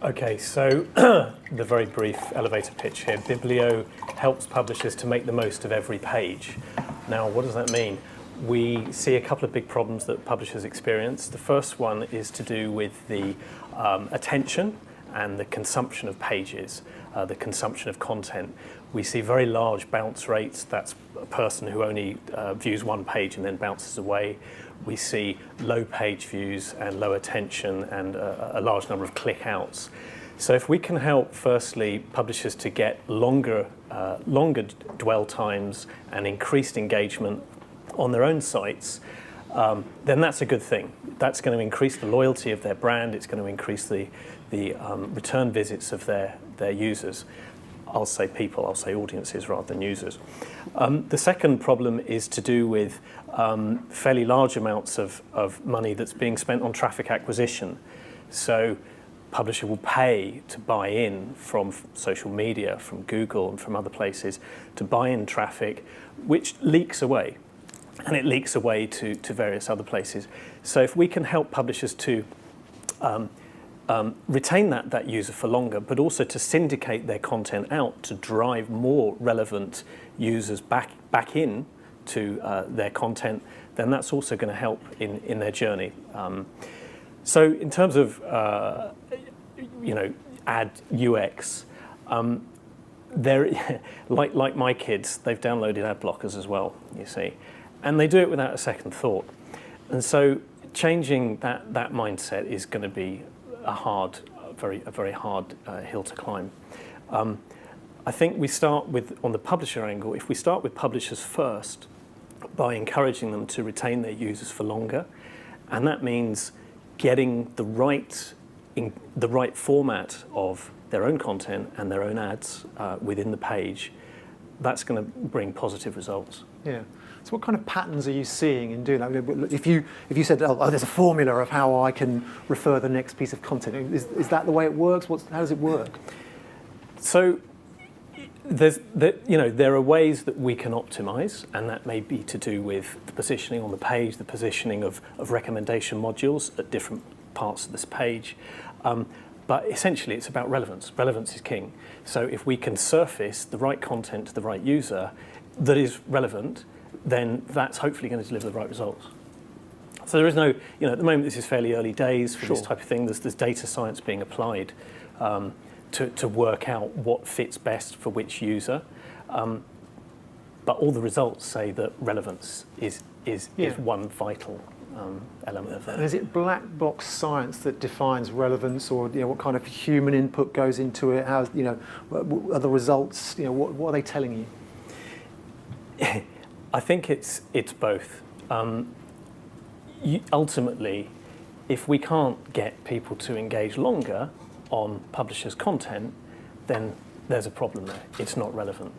Okay, so the very brief elevator pitch here. Biblio helps publishers to make the most of every page. Now, what does that mean? We see a couple of big problems that publishers experience. The first one is to do with the attention and the consumption of pages, the consumption of content. We see very large bounce rates. That's a person who only views one page and then bounces away. We see low page views and low attention and a large number of click outs. So if we can help, firstly, publishers to get longer dwell times and increased engagement on their own sites, then that's a good thing. That's going to increase the loyalty of their brand. It's going to increase the return visits of their users. I'll say people, I'll say audiences rather than users. The second problem is to do with fairly large amounts of money that's being spent on traffic acquisition. So publisher will pay to buy in from social media, from Google and from other places, to buy in traffic, which leaks away. And it leaks away to various other places. So if we can help publishers to retain that user for longer, but also to syndicate their content out to drive more relevant users back in to their content, then that's also going to help in their journey. So in terms of ad UX, they're like my kids, they've downloaded ad blockers as well, you see, and they do it without a second thought. And so changing that mindset is going to be a very hard hill to climb. I think we start with, on the publisher angle, if we start with publishers first by encouraging them to retain their users for longer, and that means getting the right format of their own content and their own ads within the page, that's going to bring positive results. Yeah. So what kind of patterns are you seeing in doing that? If you said, oh, there's a formula of how I can refer the next piece of content, is that the way it works? How does it work? So there are ways that we can optimize, and that may be to do with the positioning on the page, the positioning of recommendation modules at different parts of this page. But essentially, it's about relevance. Relevance is king. So if we can surface the right content to the right user that is relevant, then that's hopefully going to deliver the right results. So there is no, at the moment this is fairly early days for this type of thing. There's data science being applied to work out what fits best for which user. But all the results say that relevance is one vital element of that. And is it black box science that defines relevance, or what kind of human input goes into it? How are the results? What are they telling you? I think it's both. Ultimately, if we can't get people to engage longer on publishers' content, then there's a problem there. It's not relevant.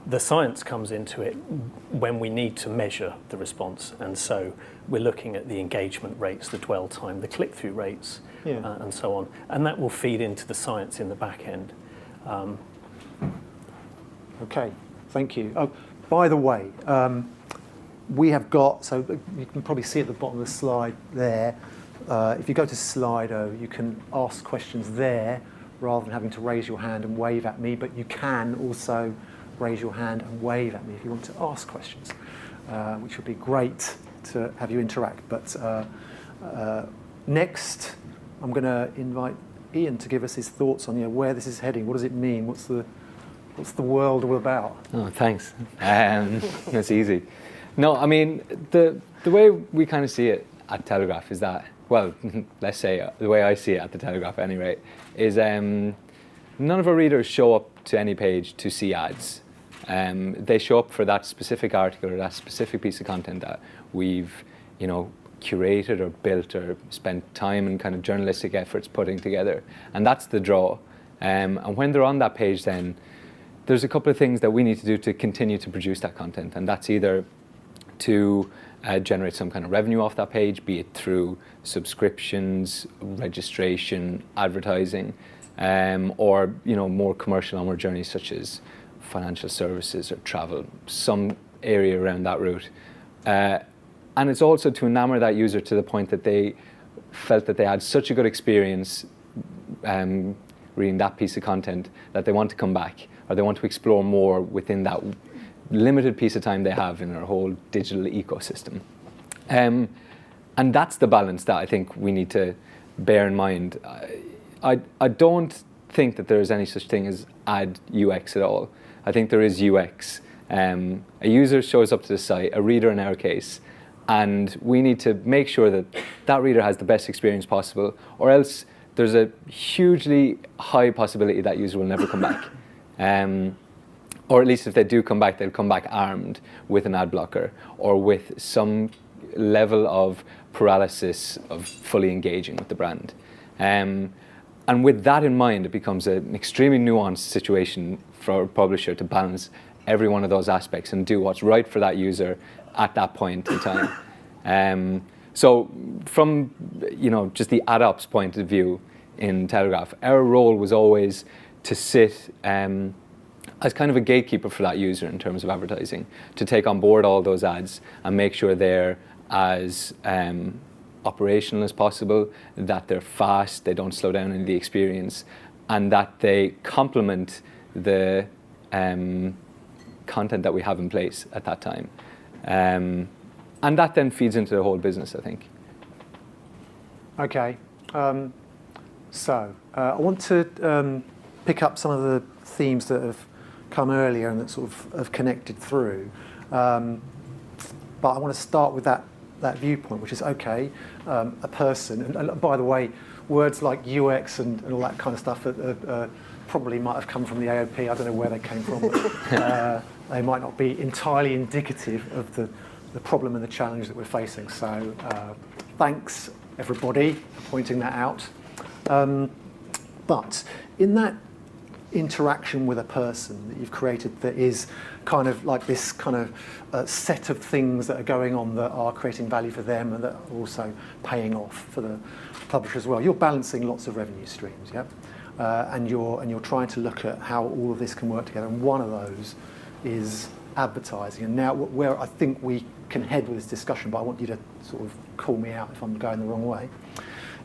The science comes into it when we need to measure the response, and so we're looking at the engagement rates, the dwell time, the click-through rates, and so on, and that will feed into the science in the back end. Okay, thank you. Oh, by the way, we have got, so you can probably see at the bottom of the slide there, if you go to Slido, you can ask questions there rather than having to raise your hand and wave at me, but you can also raise your hand and wave at me if you want to ask questions, which would be great to have you interact. But next, I'm going to invite Ian to give us his thoughts on where this is heading. What does it mean? What's the world all about? Oh, thanks. It's easy. No, I mean, the way we kind of see it at Telegraph is that, well, let's say the way I see it at the Telegraph at any rate, is none of our readers show up to any page to see ads. They show up for that specific article or that specific piece of content that we've, curated or built or spent time and kind of journalistic efforts putting together. And that's the draw. And when they're on that page then, there's a couple of things that we need to do to continue to produce that content. And that's either to generate some kind of revenue off that page, be it through subscriptions, registration, advertising, or more commercial onward journeys such as financial services or travel, some area around that route. And it's also to enamor that user to the point that they felt that they had such a good experience reading that piece of content, that they want to come back, or they want to explore more within that limited piece of time they have in our whole digital ecosystem. And that's the balance that I think we need to bear in mind. I don't think that there is any such thing as ad UX at all. I think there is UX. A user shows up to the site, a reader in our case, and we need to make sure that that reader has the best experience possible, or else there's a hugely high possibility that user will never come back. Or at least if they do come back, they'll come back armed with an ad blocker or with some level of paralysis of fully engaging with the brand. And with that in mind, it becomes an extremely nuanced situation for a publisher to balance every one of those aspects and do what's right for that user at that point in time. So from just the ad ops point of view in Telegraph, our role was always to sit as kind of a gatekeeper for that user in terms of advertising, to take on board all those ads and make sure they're as operational as possible, that they're fast, they don't slow down in the experience, and that they complement the content that we have in place at that time. And that then feeds into the whole business, I think. Okay. So I want to pick up some of the themes that have come earlier and that sort of have connected through. But I want to start with that viewpoint, which is okay, a person. And by the way, words like UX and all that kind of stuff probably might have come from the AOP. I don't know where they came from, but they might not be entirely indicative of the problem and the challenge that we're facing. So thanks, everybody, for pointing that out. But in that interaction with a person that you've created that is kind of like this kind of set of things that are going on that are creating value for them and that are also paying off for the publisher as well. You're balancing lots of revenue streams, yeah? And you're trying to look at how all of this can work together. And one of those is advertising. And now where I think we can head with this discussion, but I want you to sort of call me out if I'm going the wrong way,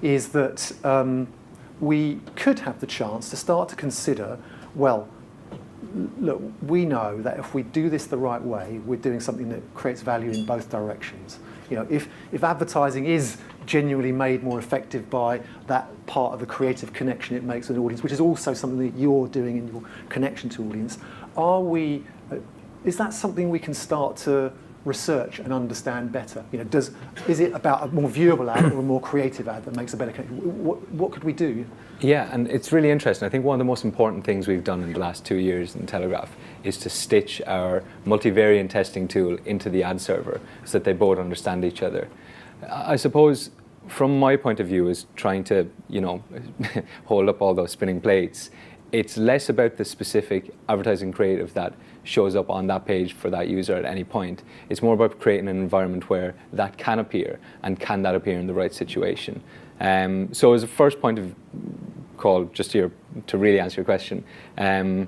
is that we could have the chance to start to consider, well, look, we know that if we do this the right way, we're doing something that creates value in both directions. If advertising is genuinely made more effective by that part of the creative connection it makes with an audience, which is also something that you're doing in your connection to audience, is that something we can start to research and understand better? Is it about a more viewable ad or a more creative ad that makes a better connection? What could we do? Yeah, and it's really interesting. I think one of the most important things we've done in the last 2 years in Telegraph is to stitch our multivariate testing tool into the ad server so that they both understand each other. I suppose from my point of view is trying to, hold up all those spinning plates. It's less about the specific advertising creative that shows up on that page for that user at any point. It's more about creating an environment where that can appear, and can that appear in the right situation. So as a first point of call, just to really answer your question, I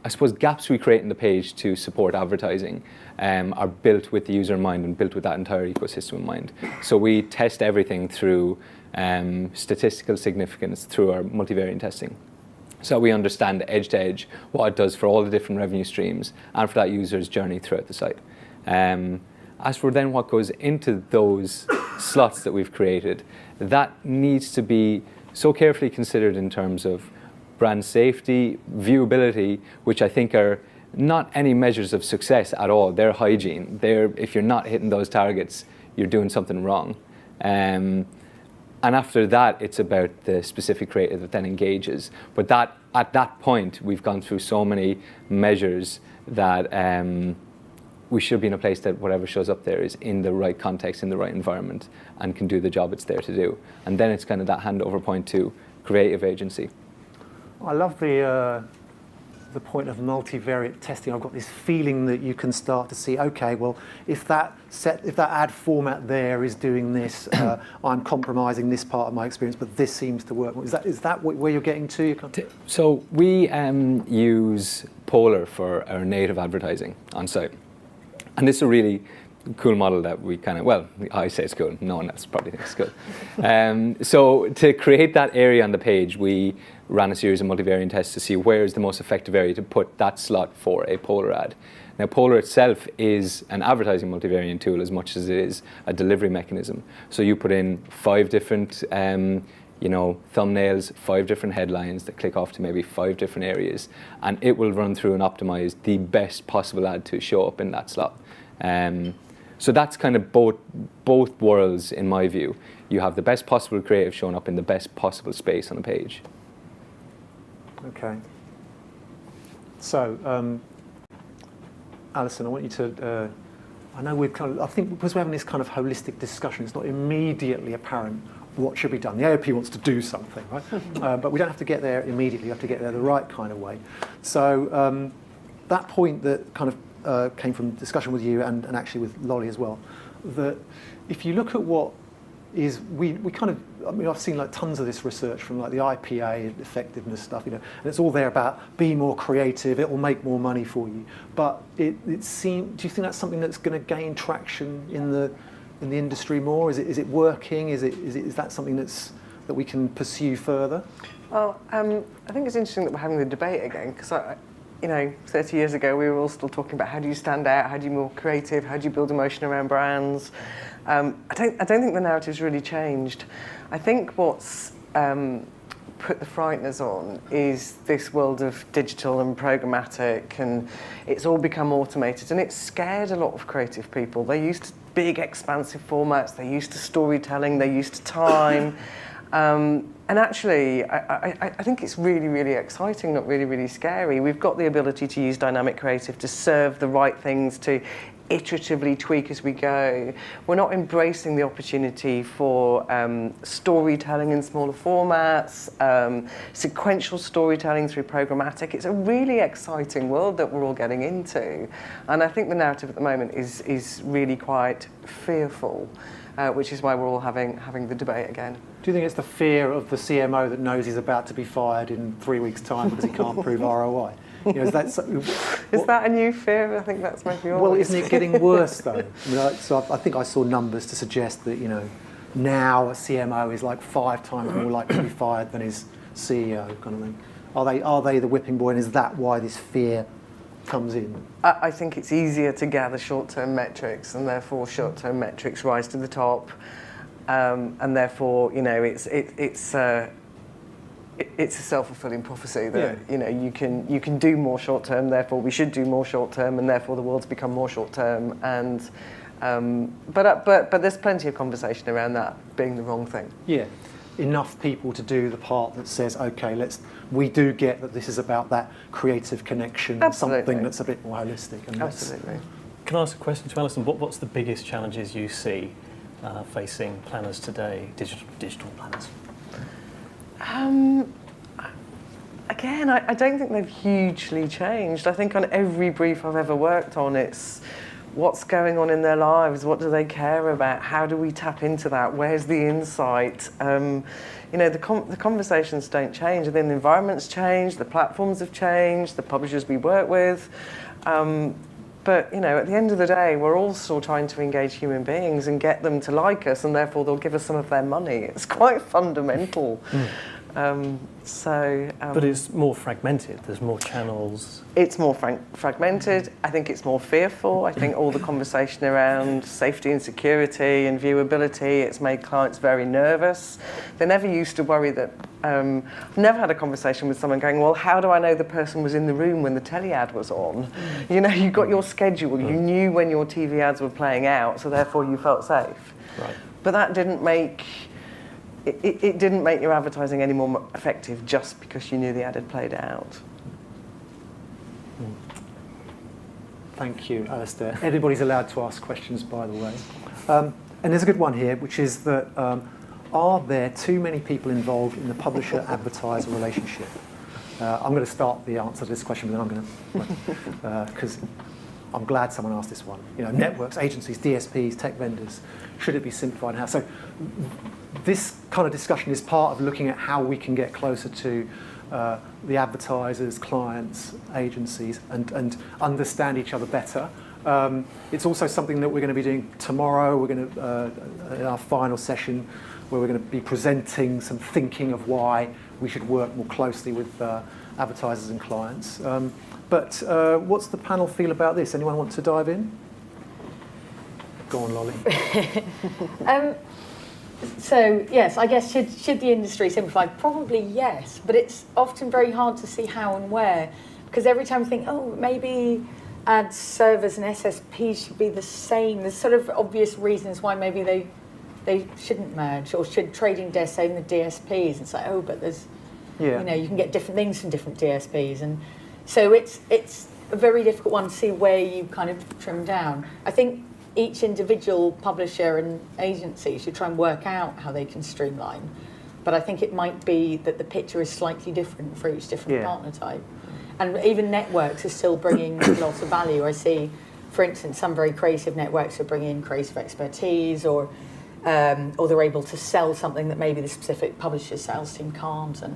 suppose gaps we create in the page to support advertising are built with the user in mind and built with that entire ecosystem in mind. So we test everything through statistical significance through our multivariate testing. So we understand edge to edge what it does for all the different revenue streams and for that user's journey throughout the site. As for then what goes into those slots that we've created, that needs to be so carefully considered in terms of brand safety, viewability, which I think are not any measures of success at all. They're hygiene. If you're not hitting those targets, you're doing something wrong. And after that, it's about the specific creative that then engages. But at that point, we've gone through so many measures that we should be in a place that whatever shows up there is in the right context, in the right environment, and can do the job it's there to do. And then it's kind of that handover point to creative agency. I love the point of multivariate testing. I've got this feeling that you can start to see, okay, well, if that ad format there is doing this, I'm compromising this part of my experience, but this seems to work. Is that where you're getting to? So we use Polar for our native advertising on site. And this is a really cool model that we kind of, well, I say it's cool, no one else probably thinks it's cool. So to create that area on the page, we ran a series of multivariate tests to see where is the most effective area to put that slot for a Polar ad. Now, Polar itself is an advertising multivariate tool as much as it is a delivery mechanism. So you put in 5 different thumbnails, 5 different headlines that click off to maybe 5 different areas, and it will run through and optimize the best possible ad to show up in that slot. So that's kind of both worlds in my view. You have the best possible creative showing up in the best possible space on the page. Okay. So, Alison, I want you to. I know I think because we're having this kind of holistic discussion, it's not immediately apparent what should be done. The AOP wants to do something, right? But we don't have to get there immediately. We have to get there the right kind of way. So that point that kind of came from discussion with you and actually with Lolly as well, that if you look at what is, we kind of, I mean, I've seen like tons of this research from like the IPA effectiveness stuff, and it's all there about be more creative, it will make more money for you. But it seems, do you think that's something that's going to gain traction in the industry more? Is it working? Is that something that we can pursue further? Well, I think it's interesting that we're having the debate again, because 30 years ago we were all still talking about how do you stand out, how do you be more creative, how do you build emotion around brands. I don't think the narrative's really changed. I think what's put the frighteners on is this world of digital and programmatic, and it's all become automated, and it's scared a lot of creative people. They're used to big, expansive formats, they're used to storytelling, they're used to time. And actually, I think it's really, really exciting, not really, really scary. We've got the ability to use dynamic creative to serve the right things, to iteratively tweak as we go. We're not embracing the opportunity for storytelling in smaller formats, sequential storytelling through programmatic. It's a really exciting world that we're all getting into. And I think the narrative at the moment is really quite fearful, which is why we're all having the debate again. Do you think it's the fear of the CMO that knows he's about to be fired in 3 weeks' time because he can't prove ROI? Is that a new fear? I think that's maybe all. Well, isn't it getting worse though? I think I saw numbers to suggest that now a CMO is like 5 times more likely to be fired than his CEO, kind of thing. Are they the whipping boy, and is that why this fear comes in? I think it's easier to gather short-term metrics, and therefore short-term metrics rise to the top, and therefore it's a self-fulfilling prophecy that you can do more short-term, therefore we should do more short-term, and therefore the world's become more short-term. And but there's plenty of conversation around that being the wrong thing. Yeah, enough people to do the part that says, okay, we do get that this is about that creative connection, and something that's a bit more holistic. And absolutely. Can I ask a question to Alison? What's the biggest challenges you see facing planners today, digital planners? Again, I don't think they've hugely changed. I think on every brief I've ever worked on, it's what's going on in their lives, what do they care about, how do we tap into that, where's the insight? The conversations don't change, and then the environment's changed, the platforms have changed, the publishers we work with. But at the end of the day, we're all still trying to engage human beings and get them to like us, and therefore they'll give us some of their money. It's quite fundamental. But it's more fragmented. There's more channels. It's more fragmented. I think it's more fearful. I think all the conversation around safety and security and viewability, it's made clients very nervous. They never used to worry that. I've never had a conversation with someone going, well, how do I know the person was in the room when the telly ad was on? You got your schedule. You knew when your TV ads were playing out, so therefore you felt safe. Right. But that didn't make... It didn't make your advertising any more effective just because you knew the ad had played out. Thank you, Alistair. Everybody's allowed to ask questions, by the way. And there's a good one here, which is that are there too many people involved in the publisher-advertiser relationship? I'm going to start the answer to this question, but then I'm going to... because I'm glad someone asked this one. Networks, agencies, DSPs, tech vendors, should it be simplified and how? So this kind of discussion is part of looking at how we can get closer to the advertisers, clients, agencies, and understand each other better, It's also something that we're going to be doing tomorrow. We're going to, in our final session, where we're going to be presenting some thinking of why we should work more closely with advertisers and clients. But what's the panel feel about this? Anyone want to dive in? Go on, Lolly. So yes, I guess should the industry simplify? Probably yes, but it's often very hard to see how and where, because every time we think, oh, maybe ad servers and SSPs should be the same. There's sort of obvious reasons why maybe they shouldn't merge, or should trading desks own the DSPs? It's like, oh, but there's, you know, you can get different things from different DSPs, and so it's a very difficult one to see where you kind of trim down. I think each individual publisher and agency should try and work out how they can streamline. But I think it might be that the picture is slightly different for each different partner type. And even networks are still bringing lots of value. I see, for instance, some very creative networks are bringing in creative expertise, or they're able to sell something that maybe the specific publisher's sales team can't. And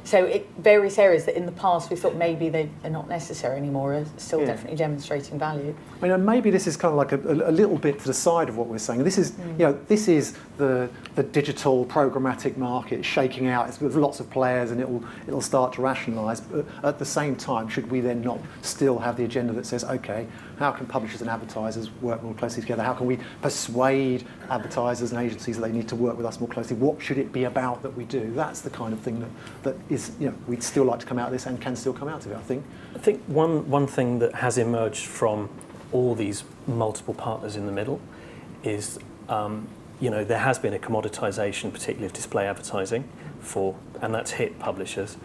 so various areas that in the past we thought maybe they're not necessary anymore are still definitely demonstrating value. I mean, maybe this is kind of like a little bit to the side of what we're saying. This is, you know, this is the digital programmatic market shaking out. It's with lots of players, and it'll start to rationalise. But at the same time, should we then not still have the agenda that says, okay, how can publishers and advertisers work more closely together? How can we persuade advertisers and agencies that they need to work with us more closely? What should it be about that we do? That's the kind of thing that is, you know, we'd still like to come out of this and can still come out of it, I think. I think one thing that has emerged from all these multiple partners in the middle is, you know, there has been a commoditization, particularly of display advertising, and that's hit publishers.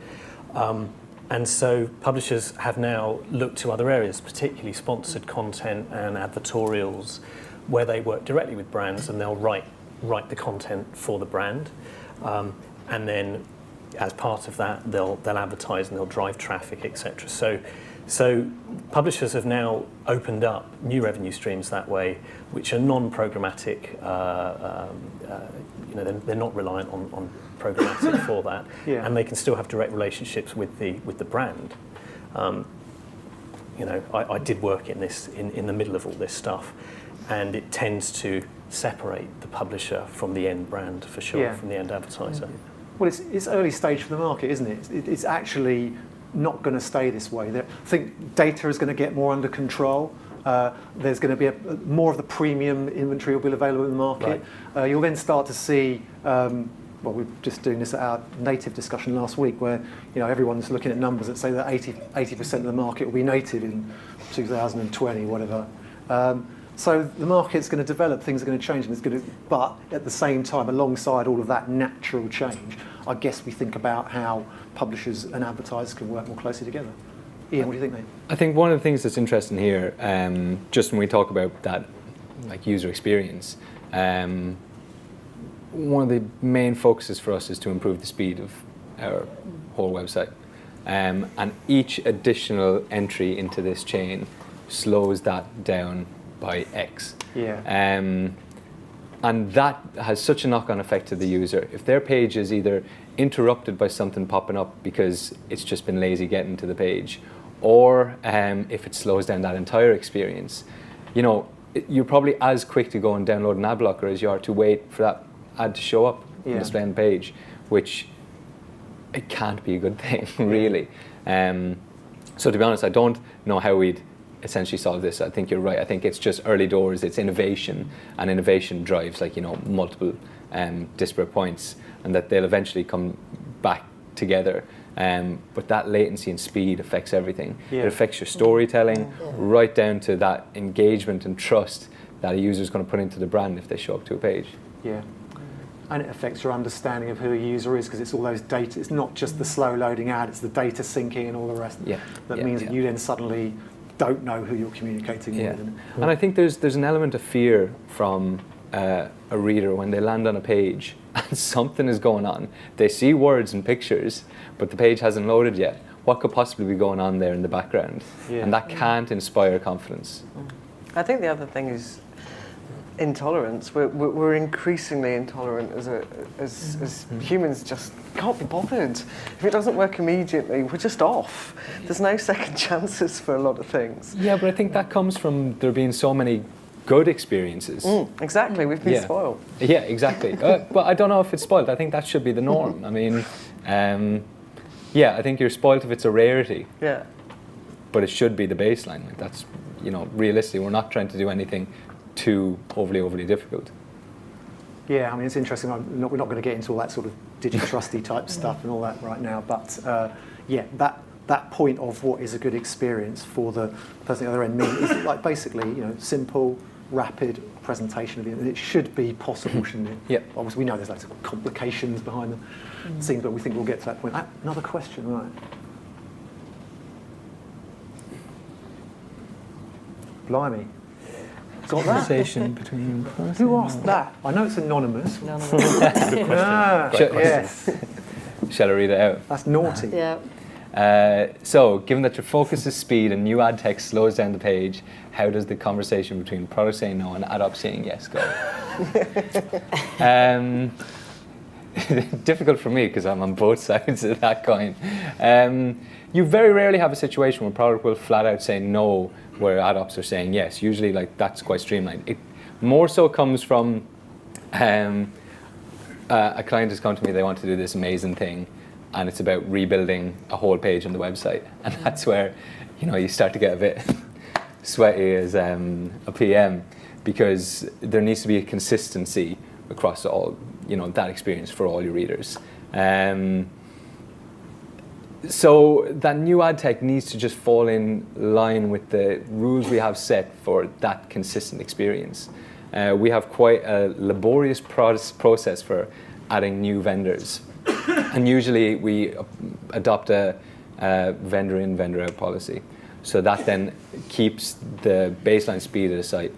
And so publishers have now looked to other areas, particularly sponsored content and advertorials, where they work directly with brands, and they'll write the content for the brand, and then as part of that, they'll advertise and they'll drive traffic, etc. So publishers have now opened up new revenue streams that way, which are non-programmatic. You know, they're not reliant on programmatic for that, and they can still have direct relationships with the brand. You know, I did work in this in the middle of all this stuff, and it tends to separate the publisher from the end brand for sure, from the end advertiser. Well, it's early stage for the market, isn't it? It's actually not going to stay this way. I think data is going to get more under control. There's going to be more of the premium inventory will be available in the market. Right. You'll then start to see, well, we were just doing this at our native discussion last week, where, you know, everyone's looking at numbers that say that 80% of the market will be native in 2020, whatever. So the market's going to develop, things are going to change, and but at the same time, alongside all of that natural change, I guess we think about how publishers and advertisers can work more closely together. Ian, what do you think, mate? I think one of the things that's interesting here, just when we talk about that, like, user experience, one of the main focuses for us is to improve the speed of our whole website, and each additional entry into this chain slows that down by X. And that has such a knock-on effect to the user. If their page is either interrupted by something popping up because it's just been lazy getting to the page, or if it slows down that entire experience, you know, you're probably as quick to go and download an ad blocker as you are to wait for that ad to show up on the same page, which it can't be a good thing, really. So to be honest, I don't know how we'd essentially solve this. I think you're right. I think it's just early doors. It's innovation, and innovation drives, like, you know, multiple disparate points, and that they'll eventually come back together. But that latency and speed affects everything. It affects your storytelling, right down to that engagement and trust that a user is going to put into the brand if they show up to a page. And it affects your understanding of who a user is, because it's all those data. It's not just the slow loading ad, it's the data syncing and all the rest. That means that you then suddenly don't know who you're communicating with. And I think there's an element of fear from a reader when they land on a page and something is going on. They see words and pictures, but the page hasn't loaded yet. What could possibly be going on there in the background? And that can't inspire confidence. I think the other thing is, intolerance. We're increasingly intolerant as humans. Just can't be bothered. If it doesn't work immediately, we're just off. There's no second chances for a lot of things. Yeah, but I think that comes from there being so many good experiences. Exactly, we've been spoiled. Yeah, exactly. But I don't know if it's spoiled. I think that should be the norm. I mean, I think you're spoiled if it's a rarity. Yeah. But it should be the baseline. Like that's, realistically, we're not trying to do anything too overly difficult. Yeah, I mean, it's interesting. We're not going to get into all that sort of digitrusty type stuff and all that right now. But that point of what is a good experience for the person at the other end is like basically, simple, rapid presentation of it. And it should be possible, shouldn't it? Yeah. Obviously, we know there's loads of complications behind the scenes, but we think we'll get to that point. Another question, right? Blimey. Got that? Conversation between. Who asked that? I know it's anonymous. Good question. Yes. Shall I read it out? That's naughty. Yeah. So, given that your focus is speed and new ad text slows down the page, how does the conversation between product saying no and ad ops saying yes go? Difficult for me because I'm on both sides of that coin. You very rarely have a situation where product will flat out say no, where ad ops are saying yes. Usually, that's quite streamlined. It more so comes from a client has come to me. They want to do this amazing thing, and it's about rebuilding a whole page on the website, and that's where you start to get a bit sweaty as a PM, because there needs to be a consistency across all that experience for all your readers. So that new ad tech needs to just fall in line with the rules we have set for that consistent experience. We have quite a laborious process for adding new vendors. And usually we adopt a vendor in, vendor out policy. So that then keeps the baseline speed of the site,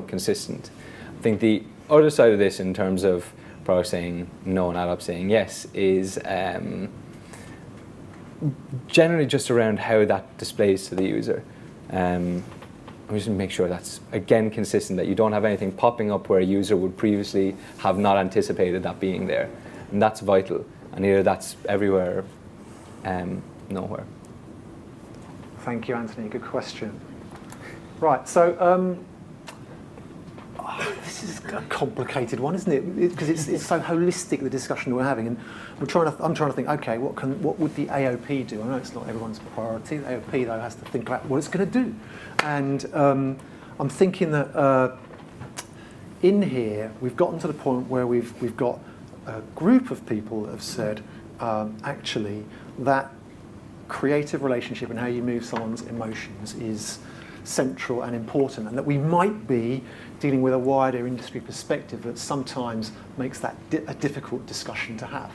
consistent. I think the other side of this in terms of product saying no and ad ops saying yes is generally just around how that displays to the user. We just make sure that's, again, consistent, that you don't have anything popping up where a user would previously have not anticipated that being there. And that's vital. And either that's everywhere, nowhere. Thank you, Anthony. Good question. Right, so this is a complicated one, isn't it? Because it's so holistic, the discussion we're having, and I'm trying to think. Okay, what would the AOP do? I know it's not everyone's priority. The AOP though has to think about what it's going to do, and I'm thinking that in here we've gotten to the point where we've got a group of people that have said actually that creative relationship and how you move someone's emotions is central and important, and that we might be dealing with a wider industry perspective that sometimes makes that a difficult discussion to have.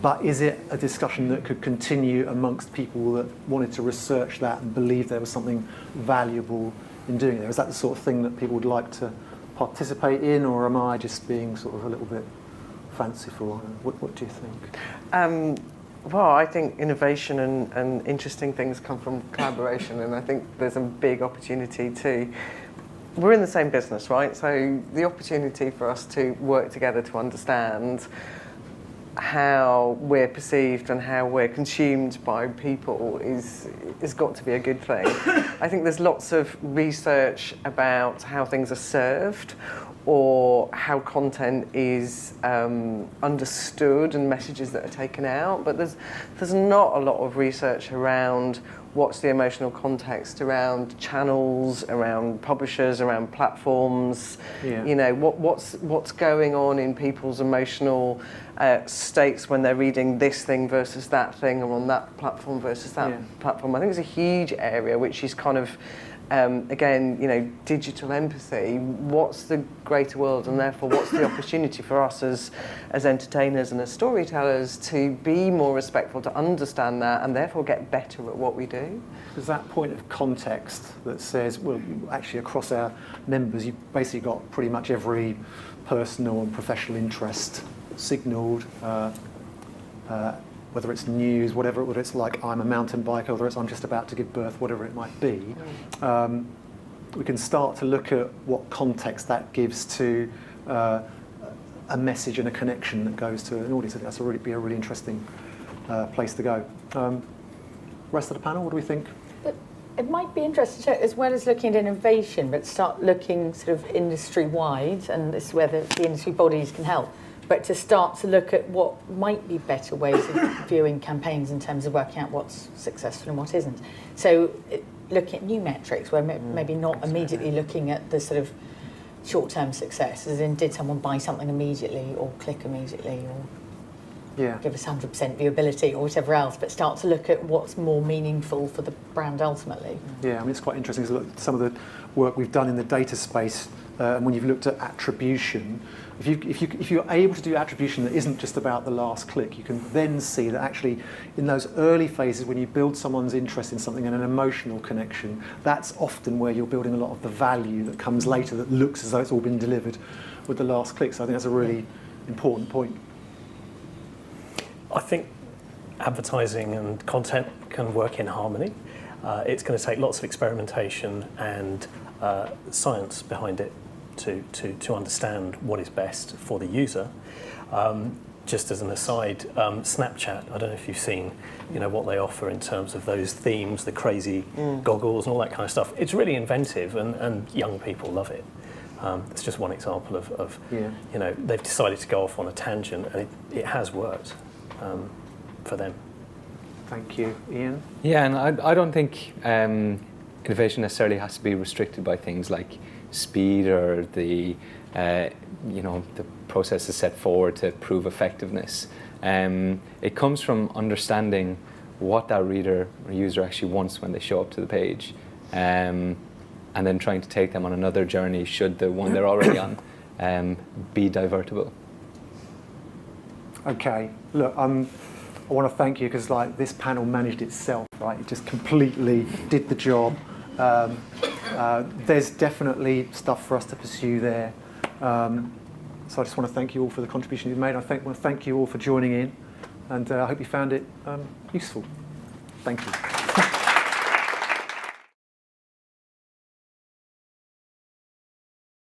But is it a discussion that could continue amongst people that wanted to research that and believe there was something valuable in doing it? Is that the sort of thing that people would like to participate in, or am I just being sort of a little bit fanciful? What do you think? Well, I think innovation and interesting things come from collaboration, and I think there's a big opportunity to. We're in the same business, right? So the opportunity for us to work together to understand how we're perceived and how we're consumed by people is got to be a good thing. I think there's lots of research about how things are served, or how content is understood and messages that are taken out, but there's not a lot of research around what's the emotional context around channels, around publishers, around platforms. Yeah. What's going on in people's emotional states when they're reading this thing versus that thing, or on that platform versus that platform. I think it's a huge area which is kind of again, digital empathy. What's the greater world, and therefore what's the opportunity for us as entertainers and as storytellers to be more respectful, to understand that, and therefore get better at what we do? There's that point of context that says, well, actually across our members, you've basically got pretty much every personal and professional interest signalled. Whether it's news, whether it's like I'm a mountain biker, whether it's I'm just about to give birth, whatever it might be. we can start to look at what context that gives to a message and a connection that goes to an audience. I think that's be a really interesting place to go. Rest of the panel, what do we think? But it might be interesting to, as well as looking at innovation, but start looking sort of industry-wide, and this is where the industry bodies can help, but to start to look at what might be better ways of viewing campaigns in terms of working out what's successful and what isn't. So looking at new metrics, where maybe not immediately looking at the sort of short-term success, as in did someone buy something immediately or click immediately or give us 100% viewability or whatever else, but start to look at what's more meaningful for the brand ultimately. Yeah, I mean, it's quite interesting to look at some of the work we've done in the data space, and when you've looked at attribution, if you're able to do attribution that isn't just about the last click, you can then see that actually in those early phases when you build someone's interest in something and an emotional connection, that's often where you're building a lot of the value that comes later that looks as though it's all been delivered with the last click. So I think that's a really important point. I think advertising and content can work in harmony. It's going to take lots of experimentation and science behind it to understand what is best for the user. Just as an aside, Snapchat, I don't know if you've seen what they offer in terms of those themes, the crazy goggles and all that kind of stuff. It's really inventive and young people love it. It's just one example of they've decided to go off on a tangent and it has worked for them. Thank you. Ian? Yeah, and I don't think innovation necessarily has to be restricted by things like speed or the processes set forward to prove effectiveness. It comes from understanding what that reader or user actually wants when they show up to the page, and then trying to take them on another journey should the one they're already on be divertible. Okay, look, I want to thank you because this panel managed itself, right? It just completely did the job. There's definitely stuff for us to pursue there. So I just want to thank you all for the contribution you've made. I want to thank you all for joining in, and I hope you found it useful. Thank you.